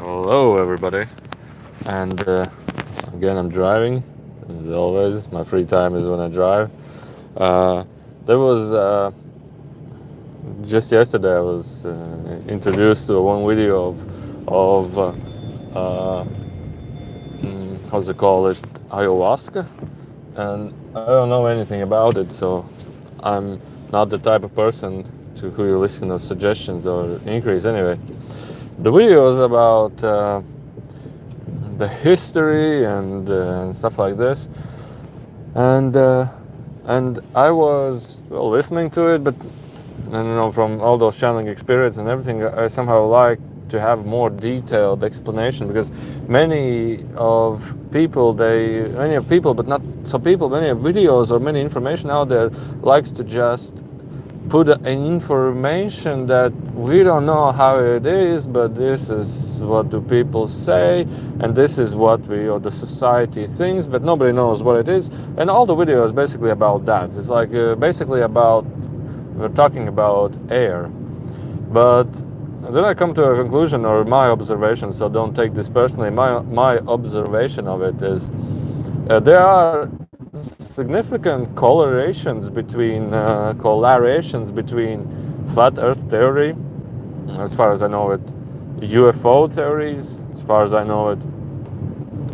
Hello, everybody. And again, I'm driving. As always, my free time is when I drive. Uh, there was just yesterday. I was introduced to one video of how's it call it, Ayauasca, and I don't know anything about it, so I'm not the type of person to who you listen to suggestions or inquiries. Anyway, the video was about the history and stuff like this, and I was listening to it, but from all those channeling experience and everything, I somehow like to have more detailed explanation, because many of people, but not so people, many of videos or many information out there likes to just put an information that we don't know how it is, but this is what do people say, and this is what we or the society thinks, but nobody knows what it is. And all the video is basically about that. It's like basically about, we're talking about air. But then I come to a conclusion, or my observation, so don't take this personally. My observation of it is there are significant correlations between flat Earth theory, as far as I know it, UFO theories, as far as I know it,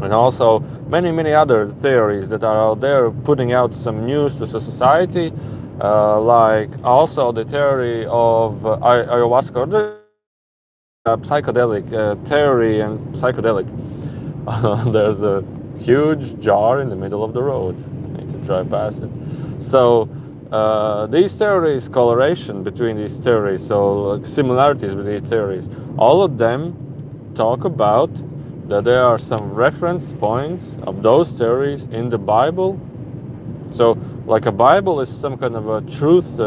and also many other theories that are out there putting out some news to society, like also the theory of ayahuasca, or the psychedelic theory and psychedelic. There's a huge jar in the middle of the road. I need to drive past it. So these theories, correlation between these theories, so similarities between theories, all of them talk about that there are some reference points of those theories in the Bible. So like a Bible is some kind of a truth,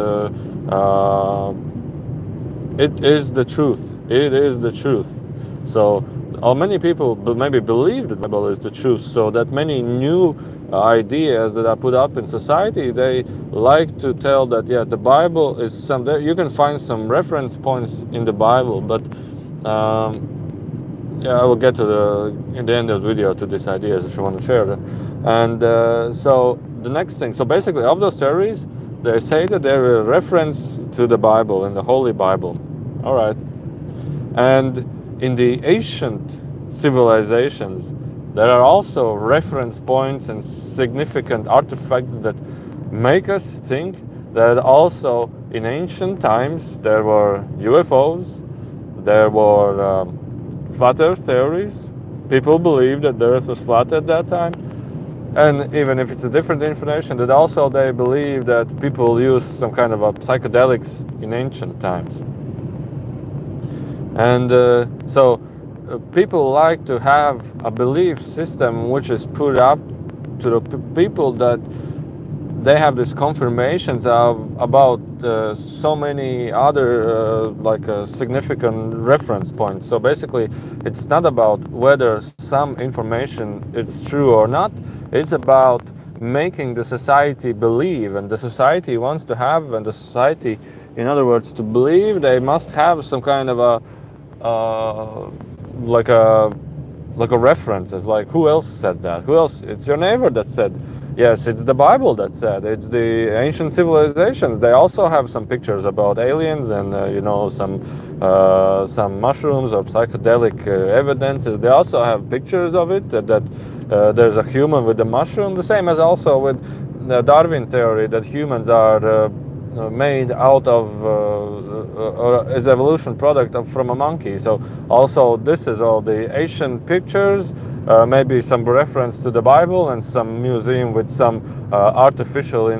it is the truth. It is the truth. So many people maybe believe that the Bible is the truth, so that many new ideas that are put up in society, they like to tell that, yeah, the Bible is some, you can find some reference points in the Bible, but yeah, I will get to in the end of the video to these ideas if you want to share them. And so the next thing, so basically of those theories, they say that they're a reference to the Bible, in the Holy Bible. All right. And in the ancient civilizations, there are also reference points and significant artifacts that make us think that also in ancient times there were UFOs, there were flat Earth theories. People believed that the Earth was flat at that time. And even if it's a different information, that also they believe that people used some kind of psychedelics in ancient times. And so people like to have a belief system which is put up to the people, that they have these confirmations about so many other significant reference points. So basically it's not about whether some information is true or not, it's about making the society believe, and the society wants to have, and the society, in other words, to believe, they must have some kind of a like a reference. It's like, who else said that? Who else? It's your neighbor that said. Yes, it's the Bible that said. It's the ancient civilizations. They also have some pictures about aliens and some mushrooms or psychedelic evidences. They also have pictures of it, that there's a human with a mushroom. The same as also with the Darwin theory, that humans are made out of or is evolution product from a monkey. So also this is all the ancient pictures, maybe some reference to the Bible, and some museum with some artificial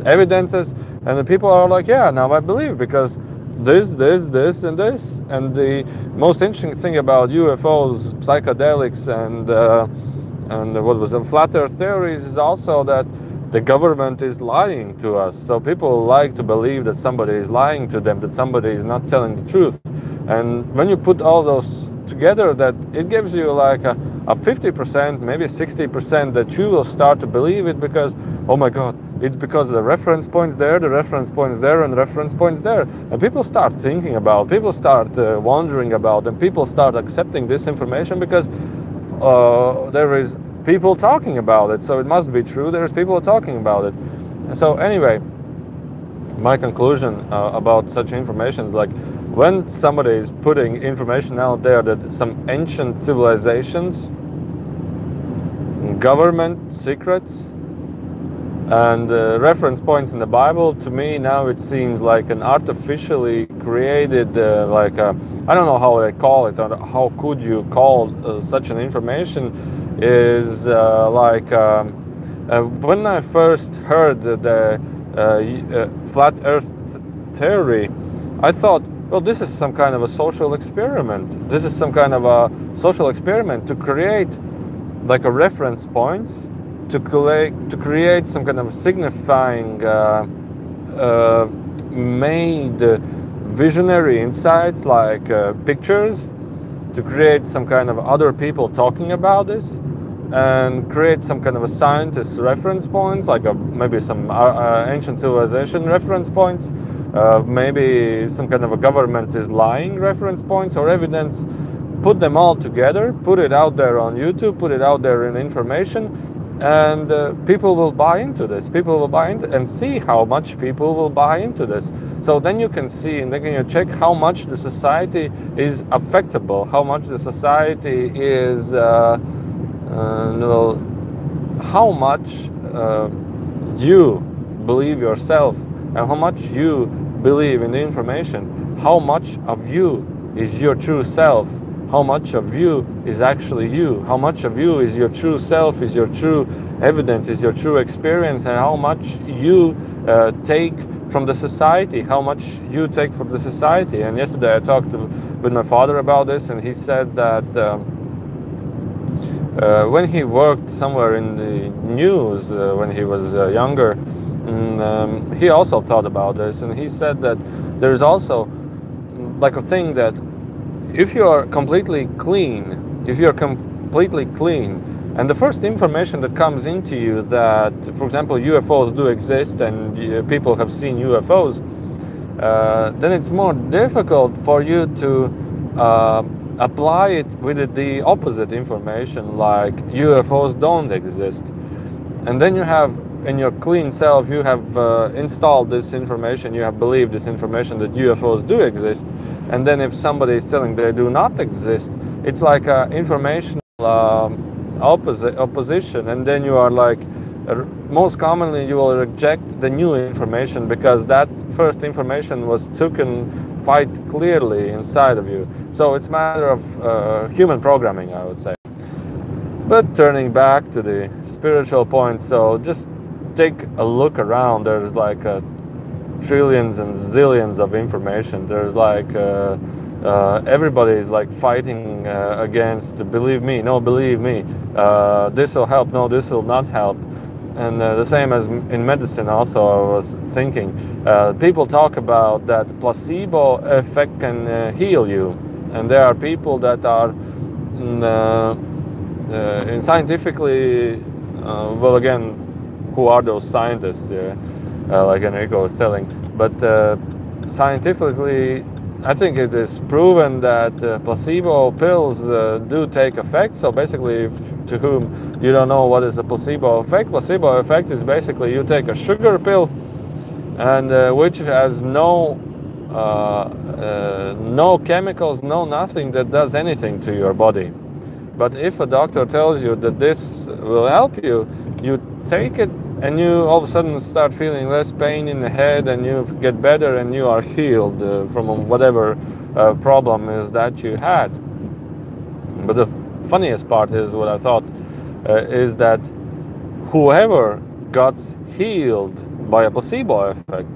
evidences, and the people are like, yeah, now I believe, because this and this. And the most interesting thing about UFOs, psychedelics, and what was the flat Earth theories is also that the government is lying to us. So people like to believe that somebody is lying to them, that somebody is not telling the truth. And when you put all those together, that it gives you like a 50%, maybe 60% that you will start to believe it, because, oh my God, It's because the reference point's there, the reference point's there, and the reference point's there. And people start thinking about, people start wondering about, and people start accepting this information because there is people talking about it. So it must be true. There's people talking about it. So anyway, my conclusion about such information is like, when somebody is putting information out there that some ancient civilizations, government secrets, and reference points in the Bible, to me now it seems like an artificially created, like I don't know how they call it, or how could you call such an information, is when I first heard the flat Earth theory, I thought, well, this is some kind of a social experiment. This is some kind of a social experiment to create like a reference points, to create some kind of signifying made visionary insights, like pictures, to create some kind of other people talking about this, and create some kind of a scientist reference points, like maybe some ancient civilization reference points, maybe some kind of a government is lying reference points or evidence. Put them all together, put it out there on YouTube, put it out there in information, and people will buy into this. People will buy into, and see how much people will buy into this. So then you can see, and then you check how much the society is affectable, how much the society is, well, how much you believe yourself, and how much you believe in the information, how much of you is your true self, how much of you is actually you, how much of you is your true self, is your true evidence, is your true experience, and how much you take from the society, how much you take from the society. And yesterday I talked with my father about this, and he said that when he worked somewhere in the news when he was younger, he also thought about this, and he said that there is also like a thing that if you are completely clean, and the first information that comes into you that, for example, UFOs do exist and people have seen UFOs, then it's more difficult for you to apply it with the opposite information, like UFOs don't exist. And then you have, in your clean self, you have installed this information, you have believed this information that UFOs do exist. And then if somebody is telling they do not exist, it's like an informational opposition. And then you are like, most commonly you will reject the new information because that first information was taken quite clearly inside of you. So it's a matter of human programming, I would say. But turning back to the spiritual point, so just take a look around. There's like trillions and zillions of information. There's like everybody is like fighting against believe me, no believe me, this will help, no this will not help. And the same as in medicine also, I was thinking, people talk about that placebo effect can heal you, and there are people that are scientifically, well, again, who are those scientists, like Enrico was telling, but scientifically I think it is proven that placebo pills do take effect. So basically, to whom you don't know what is a placebo effect is basically you take a sugar pill, and which has no chemicals, no nothing that does anything to your body. But if a doctor tells you that this will help you, you take it, and you all of a sudden start feeling less pain in the head, and you get better, and you are healed from whatever problem is that you had. But the funniest part is what I thought is that whoever got healed by a placebo effect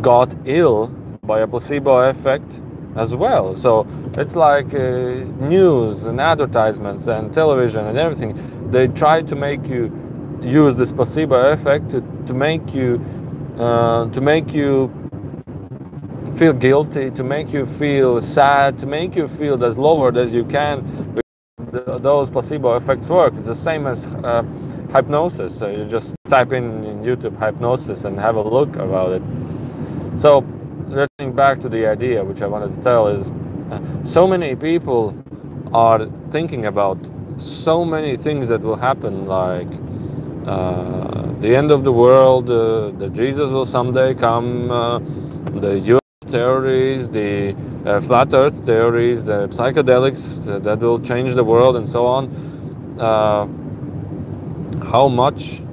got ill by a placebo effect as well. So it's like news and advertisements and television and everything. They try to make you use this placebo effect to make you feel guilty, to make you feel sad, to make you feel as lowered as you can. Those placebo effects work. It's the same as hypnosis. So you just type in YouTube hypnosis and have a look about it. So returning back to the idea which I wanted to tell is, so many people are thinking about so many things that will happen, like the end of the world, that Jesus will someday come, the UFO theories, the flat earth theories, the psychedelics that will change the world, and so on. How much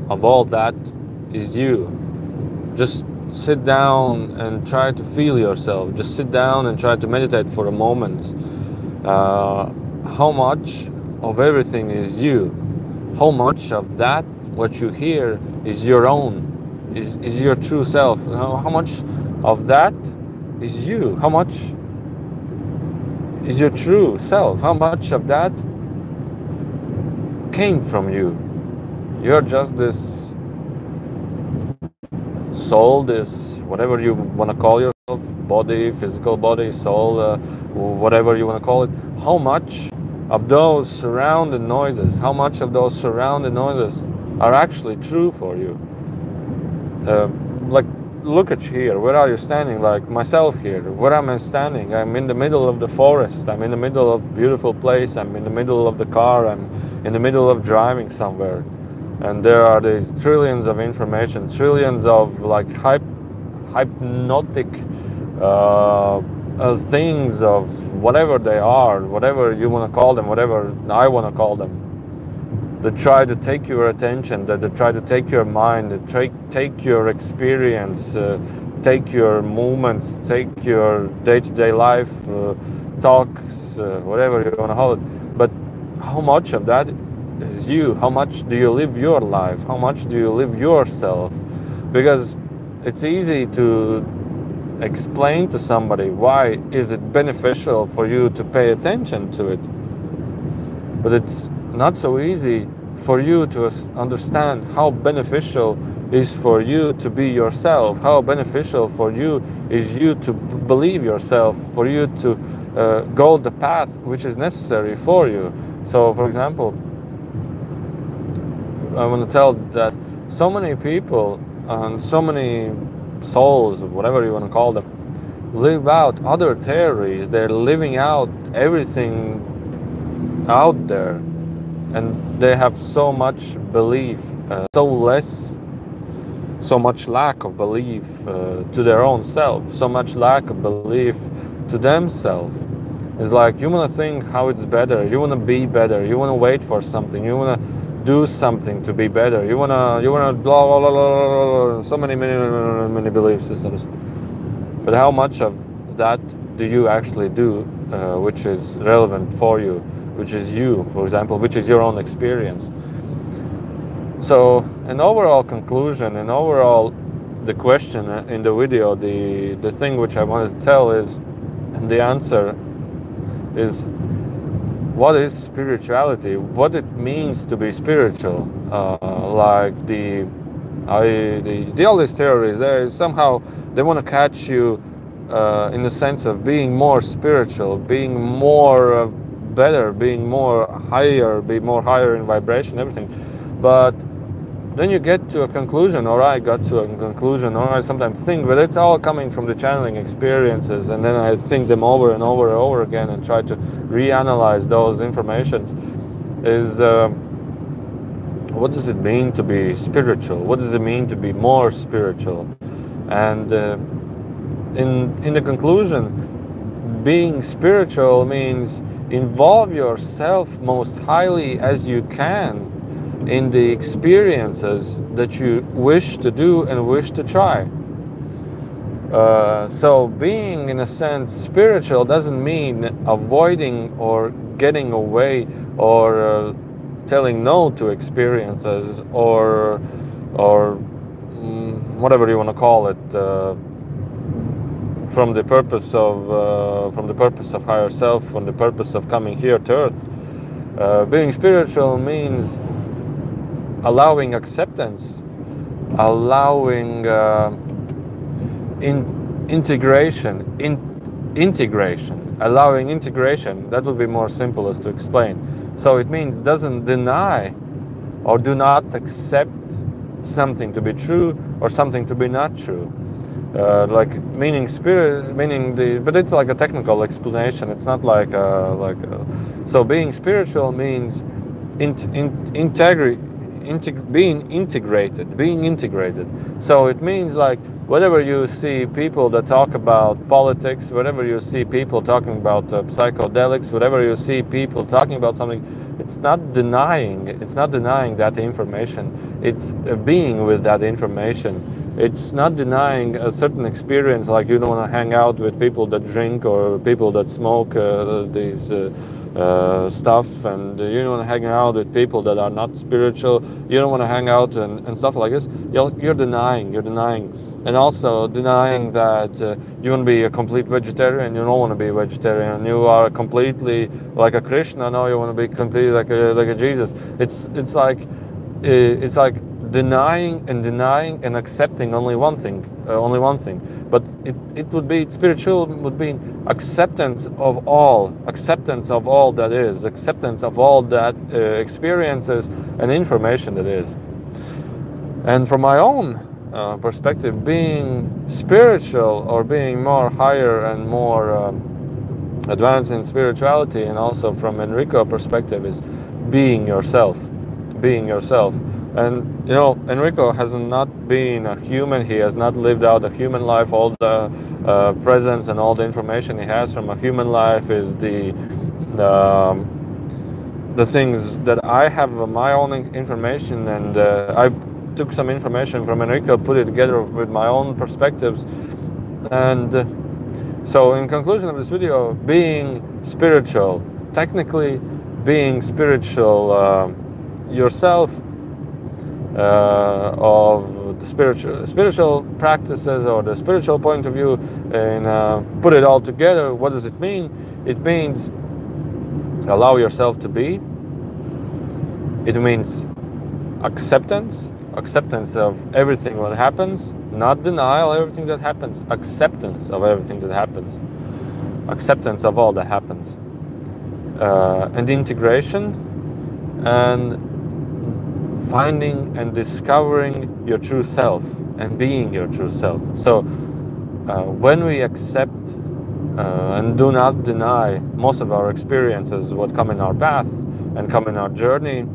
of all that is you? Just sit down and try to feel yourself. Just sit down and try to meditate for a moment. How much of everything is you? How much of that, what you hear, is your own, is your true self? How much of that is you? How much is your true self? How much of that came from you? You're just this soul, this whatever you want to call yourself, body, physical body, soul, whatever you want to call it. How much of those surrounding noises, how much of those surrounding noises are actually true for you? Like, look at you here. Where are you standing? Like myself here. Where am I standing? I'm in the middle of the forest. I'm in the middle of a beautiful place. I'm in the middle of the car. I'm in the middle of driving somewhere. And there are these trillions of information, trillions of like hypnotic things of whatever they are, whatever you want to call them, whatever I want to call them, that try to take your attention, that try to take your mind, that take your experience, take your movements, take your day-to-day life, talks, whatever you want to call it. But how much of that is you? How much do you live your life? How much do you live yourself? Because it's easy to explain to somebody why is it beneficial for you to pay attention to it, but it's not so easy for you to understand how beneficial is for you to be yourself, how beneficial for you is you to believe yourself, for you to go the path which is necessary for you. So for example, I want to tell that so many people and so many souls, whatever you want to call them, live out other theories. They're living out everything out there, and they have so much belief, so much lack of belief to their own self, so much lack of belief to themselves. It's like you want to think how it's better, you want to be better, you want to wait for something, you want to do something to be better, you wanna blah blah blah blah, so many belief systems. But how much of that do you actually do, which is relevant for you, which is you, for example, which is your own experience? So an overall conclusion, and overall the question in the video, the thing which I wanted to tell is, and the answer is, what is spirituality? What it means to be spiritual? Like all these theories, they somehow they want to catch you in the sense of being more spiritual, being more better, being more higher, be more higher in vibration, everything. But then you get to a conclusion, or I got to a conclusion, or I sometimes think, but it's all coming from the channeling experiences, and then I think them over and over and over again and try to reanalyze those informations, is what does it mean to be spiritual? What does it mean to be more spiritual? And in the conclusion, being spiritual means involve yourself most highly as you can in the experiences that you wish to do and wish to try. So being, in a sense, spiritual doesn't mean avoiding or getting away or telling no to experiences or whatever you want to call it, from the purpose of higher self, from the purpose of coming here to earth. Being spiritual means allowing acceptance, allowing integration, allowing integration. That would be more simplest to explain. So it means doesn't deny or do not accept something to be true or something to be not true. Like meaning spirit, meaning but it's like a technical explanation. It's not like so being spiritual means being integrated. So it means like whenever you see people that talk about politics, whenever you see people talking about psychedelics, whenever you see people talking about something, it's not denying that information. It's being with that information. It's not denying a certain experience, like you don't want to hang out with people that drink or people that smoke these stuff, and you don't want to hang out with people that are not spiritual. You don't want to hang out and stuff like this. You're denying, and also denying that you want to be a complete vegetarian. You don't want to be a vegetarian. You are completely like a Krishna. No, you want to be completely like a Jesus. It's like denying and accepting only one thing. But it would be spiritual, would be acceptance of all that is, acceptance of all that experiences and information that is. And from my own perspective, being spiritual or being more higher and more advanced in spirituality, and also from Enrico's perspective, is being yourself. And you know, Enrico has not been a human. He has not lived out a human life. All the presence and all the information he has from a human life is the things that I have my own information, and I took some information from Enrico, put it together with my own perspectives. And so in conclusion of this video, being spiritual, technically being spiritual yourself, of the spiritual practices or the spiritual point of view, and put it all together, what does it mean? It means allow yourself to be. It means acceptance of everything that happens, not denial of everything that happens, acceptance of everything that happens, acceptance of all that happens, and integration, and finding and discovering your true self and being your true self. So when we accept and do not deny most of our experiences, what come in our path and come in our journey,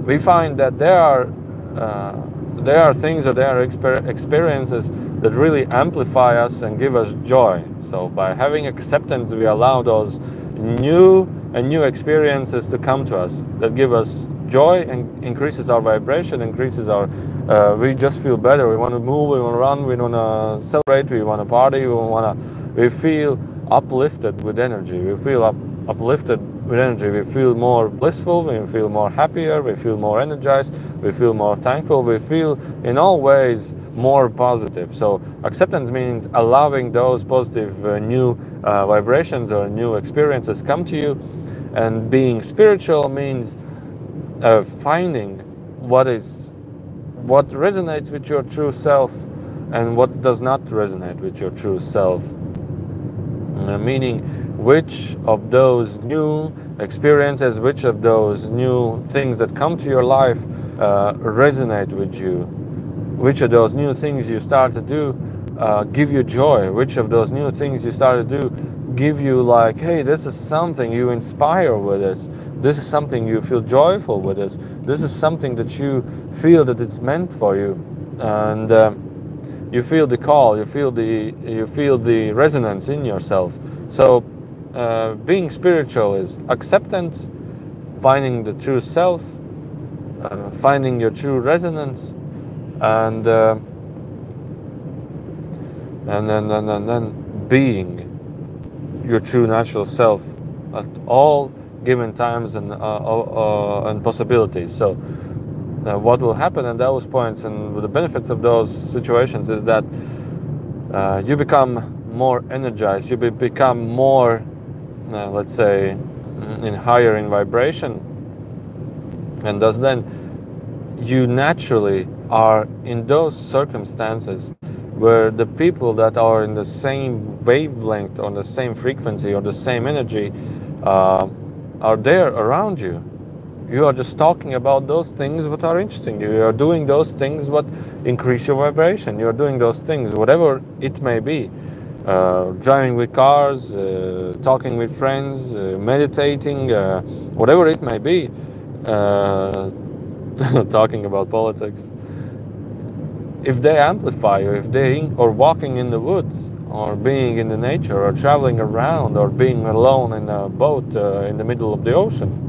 we find that there are things, or there are experiences that really amplify us and give us joy. So by having acceptance, we allow those new experiences to come to us that give us joy and increases our vibration, increases our we just feel better. We want to move, we want to run, we want to celebrate, we want to party, we feel uplifted with energy. We feel uplifted with energy. We feel more blissful, we feel more happier, we feel more energized, we feel more thankful, we feel in all ways more positive. So acceptance means allowing those positive new vibrations or new experiences come to you, and being spiritual means finding what resonates with your true self and what does not resonate with your true self, meaning which of those new experiences, which of those new things that come to your life resonate with you, which of those new things you start to do give you joy, which of those new things you start to do give you like, hey, this is something you inspire with this is something you feel joyful with this is something that you feel that it's meant for you, and you feel the call, you feel the resonance in yourself. So being spiritual is acceptance, finding the true self, finding your true resonance, and then being your true natural self at all given times and possibilities. So what will happen at those points and the benefits of those situations is that you become more energized, you become more, let's say, in higher in vibration, and thus then you naturally are in those circumstances where the people that are in the same wavelength, on the same frequency, or the same energy are there around you. You are just talking about those things what are interesting you. You are doing those things what increase your vibration. You are doing those things, whatever it may be. Driving with cars, talking with friends, meditating, whatever it may be. Talking about politics. If they amplify you, or walking in the woods, or being in the nature, or traveling around, or being alone in a boat in the middle of the ocean.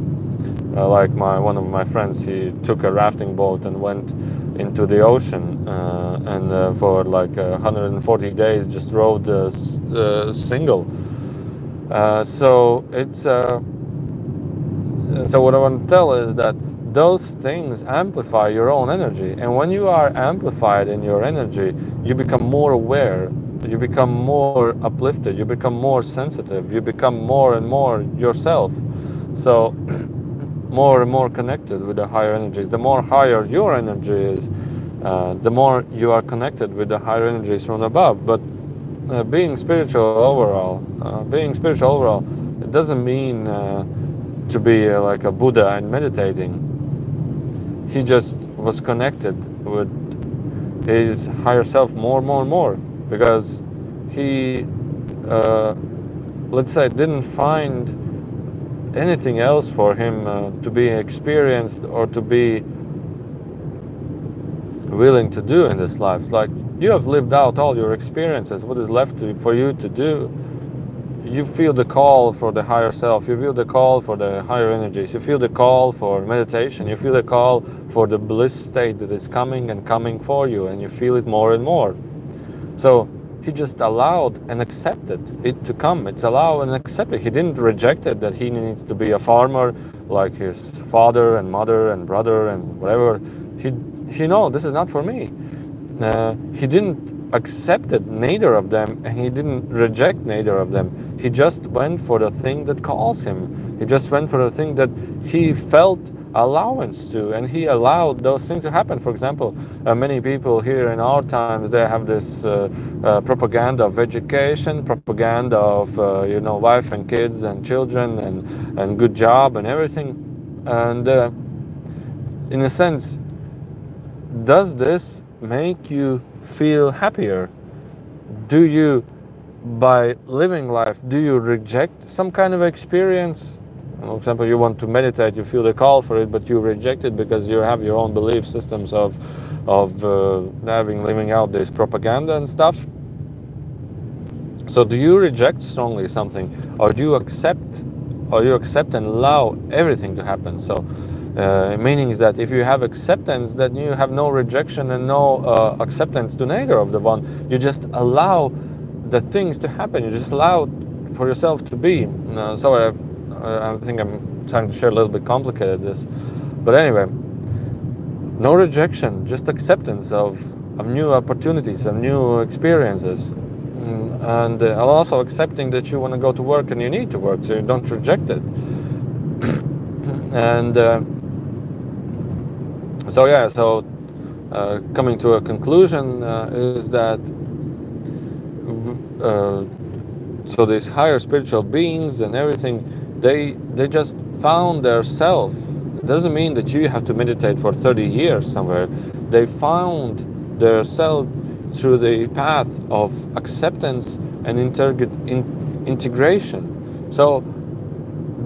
Like one of my friends, he took a rafting boat and went into the ocean, and for like 140 days just rode single. So it's so what I want to tell is that those things amplify your own energy, and when you are amplified in your energy, you become more aware, you become more uplifted, you become more sensitive, you become more and more yourself. So more and more connected with the higher energies. The more higher your energy is, the more you are connected with the higher energies from above. But being spiritual overall, it doesn't mean to be like a Buddha and meditating. He just was connected with his higher self more and more, because he, let's say, didn't find anything else for him to be experienced or to be willing to do in this life. Like, you have lived out all your experiences. What is left for you to do? You feel the call for the higher self, you feel the call for the higher energies, you feel the call for meditation, you feel the call for the bliss state that is coming and coming for you, and you feel it more and more. So he just allowed and accepted it to come. It's allowed and accepted. He didn't reject it, that he needs to be a farmer like his father and mother and brother and whatever. He no, this is not for me. He didn't accept it, neither of them, and he didn't reject neither of them. He just went for the thing that calls him. He just went for the thing that he felt allowance to, and he allowed those things to happen. For example, many people here in our times, they have this propaganda of education, propaganda of wife and kids and children and good job and everything. And in a sense, does this make you feel happier? Do you, by living life, do you reject some kind of experience? For example, you want to meditate, you feel the call for it, but you reject it because you have your own belief systems of living out this propaganda and stuff. So do you reject strongly something, or do you accept, and allow everything to happen? So meaning is that if you have acceptance, then you have no rejection and no acceptance to neither of the one. You just allow the things to happen. You just allow for yourself to be. Sorry, I think I'm trying to share a little bit complicated this, but anyway, no rejection, just acceptance of new opportunities, of new experiences, and also accepting that you want to go to work and you need to work, so you don't reject it. And so coming to a conclusion is that so these higher spiritual beings and everything, they just found their self. It doesn't mean that you have to meditate for 30 years somewhere. They found their self through the path of acceptance and integration. So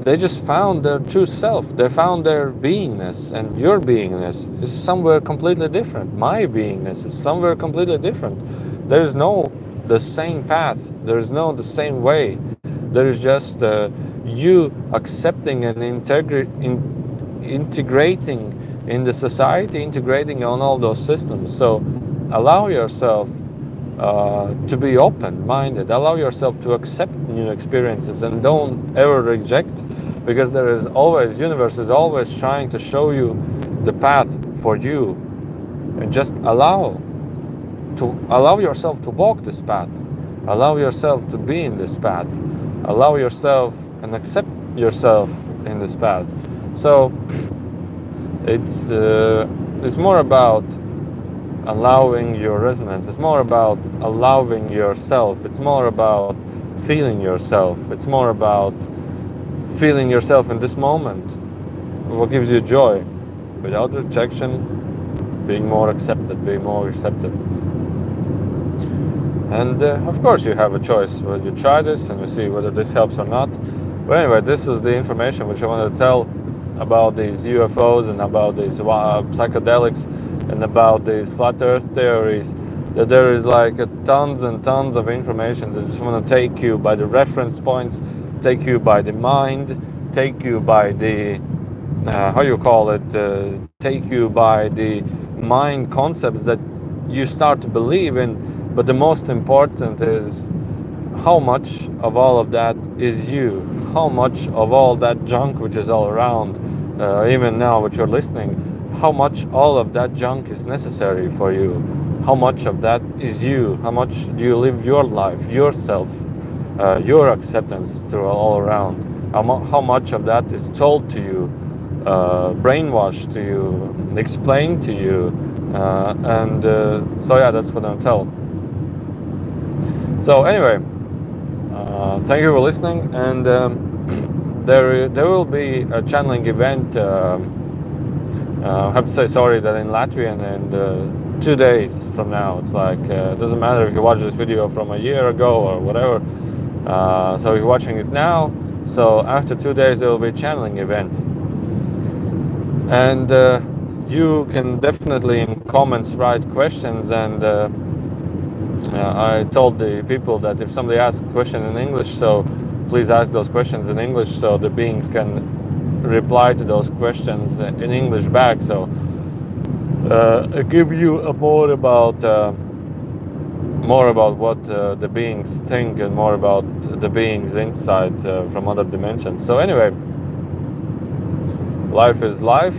they just found their true self. They found their beingness, and your beingness is somewhere completely different. My beingness is somewhere completely different. There is no the same path. There is no the same way. There is just you accepting and integrating in the society, integrating on all those systems. So allow yourself to be open-minded. Allow yourself to accept new experiences, and don't ever reject, because there is always, universe is always trying to show you the path for you, and just allow yourself to walk this path. Allow yourself to be in this path. Allow yourself and accept yourself in this path. So it's more about allowing your resonance. It's more about allowing yourself. It's more about feeling yourself. It's more about feeling yourself in this moment. what gives you joy, without rejection, being more accepted, being more receptive. And of course you have a choice whether you try this and you see whether this helps or not. But anyway, this was the information which I wanted to tell about these UFOs and about these psychedelics and about these flat earth theories. That there is like tons and tons of information that just want to take you by the reference points, take you by the mind, take you by the how you call it, take you by the mind concepts that you start to believe in. But the most important is how much of all of that is you, how much of all that junk which is all around, even now which you're listening, how much all of that junk is necessary for you, how much of that is you, how much do you live your life, yourself, your acceptance through all around, how much of that is told to you, brainwashed to you, explained to you, so yeah, that's what I'm telling. So anyway, thank you for listening, and there will be a channeling event. I have to say sorry that in Latvian, and 2 days from now, it's like it doesn't matter if you watch this video from a year ago or whatever. So if you're watching it now, so after 2 days there will be a channeling event, and you can definitely in comments write questions, and I told the people that if somebody asks a question in English, so please ask those questions in English so the beings can reply to those questions in English back. So I give you more about what the beings think and more about the beings inside from other dimensions. So anyway, life is life,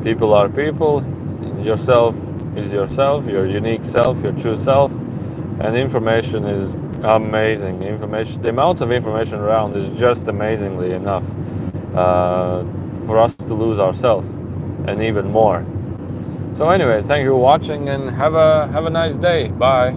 people are people, yourself is yourself, your unique self, your true self, and information is amazing. The amount of information around is just amazingly enough for us to lose ourselves, and even more. So anyway, thank you for watching, and have a nice day. Bye.